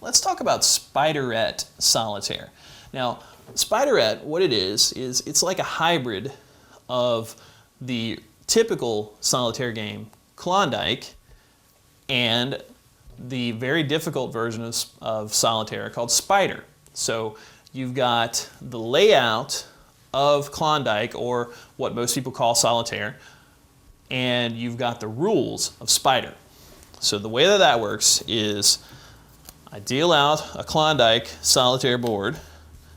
let's talk about Spiderette Solitaire. Now, Spiderette, what it is it's like a hybrid of the typical solitaire game, Klondike, and the very difficult version of solitaire called Spider. So you've got the layout of Klondike, or what most people call solitaire, and you've got the rules of Spider. So the way that works is I deal out a Klondike solitaire board,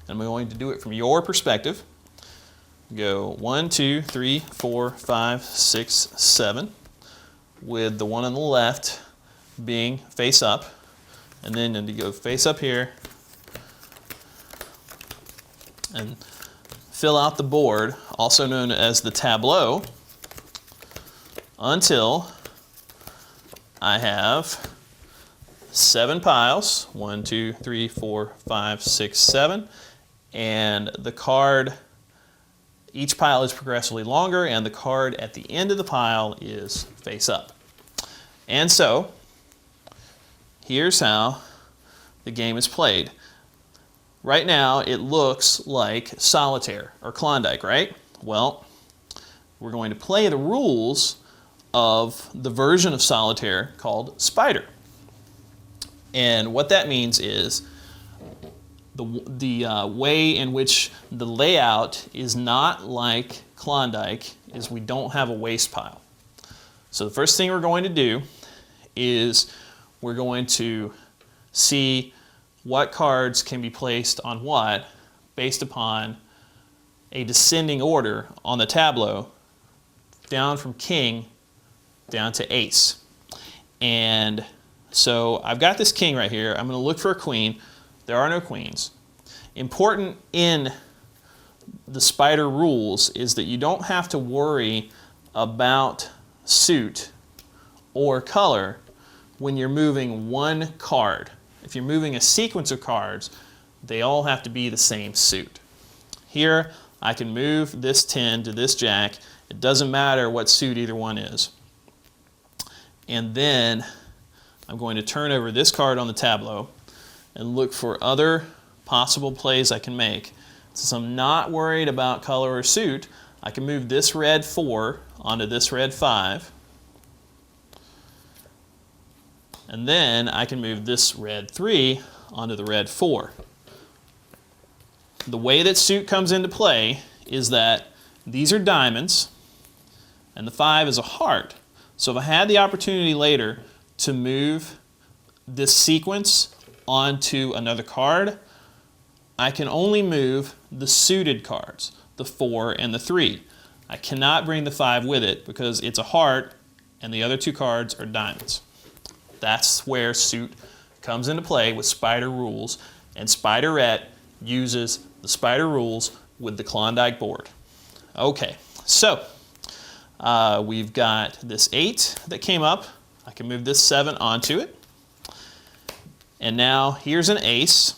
and I'm going to do it from your perspective. Go 1, 2, 3, 4, 5, 6, 7, with the one on the left being face up, and then you go face up here and fill out the board, also known as the tableau, until I have 7 piles, 1, 2, 3, 4, 5, 6, 7, and the card, each pile is progressively longer, and the card at the end of the pile is face up. And so, here's how the game is played. Right now, it looks like solitaire or Klondike, right? Well, we're going to play the rules of the version of solitaire called Spider. And what that means is the way in which the layout is not like Klondike is we don't have a waste pile. So the first thing we're going to do is we're going to see what cards can be placed on what based upon a descending order on the tableau down from king down to ace. And so I've got this king right here. I'm going to look for a queen. There are no queens. Important in the Spider rules is that you don't have to worry about suit or color when you're moving one card. If you're moving a sequence of cards, they all have to be the same suit. Here, I can move this 10 to this jack. It doesn't matter what suit either one is. And then I'm going to turn over this card on the tableau and look for other possible plays I can make. Since I'm not worried about color or suit, I can move this red 4 onto this red 5. And then I can move this red 3 onto the red 4. The way that suit comes into play is that these are diamonds and the 5 is a heart. So if I had the opportunity later to move this sequence onto another card, I can only move the suited cards, the 4 and the 3. I cannot bring the 5 with it because it's a heart and the other 2 cards are diamonds. That's where suit comes into play with Spider rules, and Spiderette uses the Spider rules with the Klondike board. Okay, so we've got this 8 that came up. I can move this 7 onto it. And now here's an ace,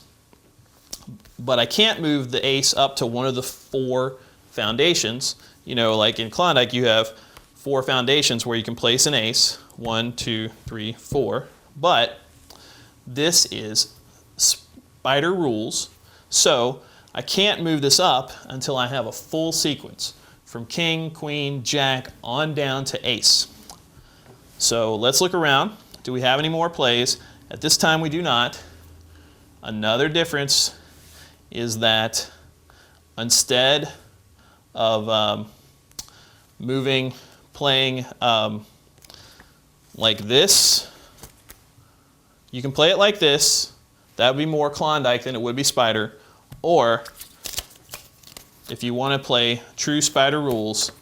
but I can't move the ace up to one of the 4 foundations. You know, like in Klondike, you have 4 foundations where you can place an ace. 1, 2, 3, 4. But this is Spider rules, so I can't move this up until I have a full sequence from king, queen, jack, on down to ace. So let's look around. Do we have any more plays? At this time we do not. Another difference is that instead of playing like this, you can play it like this. That would be more Klondike than it would be Spider. Or if you want to play true Spider rules,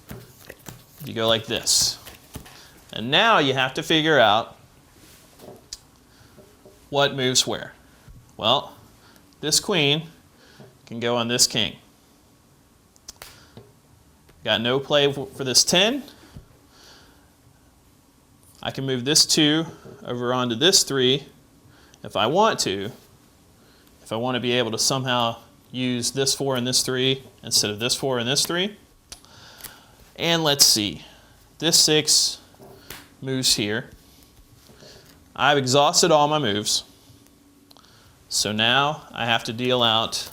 you go like this. And now you have to figure out what moves where. Well, this queen can go on this king. Got no play for this 10. I can move this 2 over onto this 3 if I want to. If I want to be able to somehow use this 4 and this 3 instead of this 4 and this 3. And let's see. This 6 moves here. I've exhausted all my moves. So now I have to deal out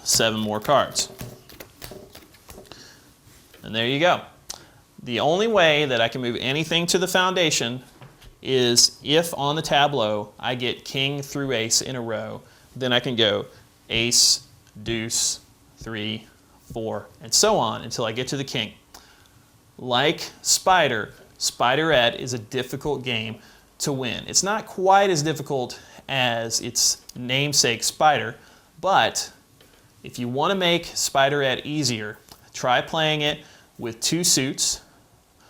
7 more cards. And there you go. The only way that I can move anything to the foundation is if on the tableau I get king through ace in a row, then I can go ace, deuce, 3, 4, and so on until I get to the king. Like Spiderette is a difficult game to win. It's not quite as difficult as its namesake Spider, but if you want to make Spiderette easier, try playing it with 2 suits.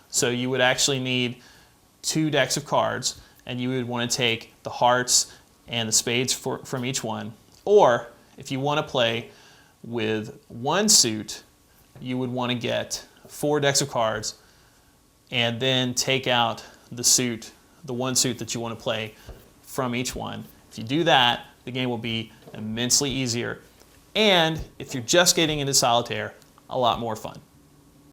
So you would actually need 2 decks of cards, and you would want to take the hearts and the spades from each one. Or if you want to play with 1 suit, you would want to get 4 decks of cards and then take out the 1 suit that you want to play from each one. If you do that, the game will be immensely easier. And if you're just getting into solitaire, a lot more fun.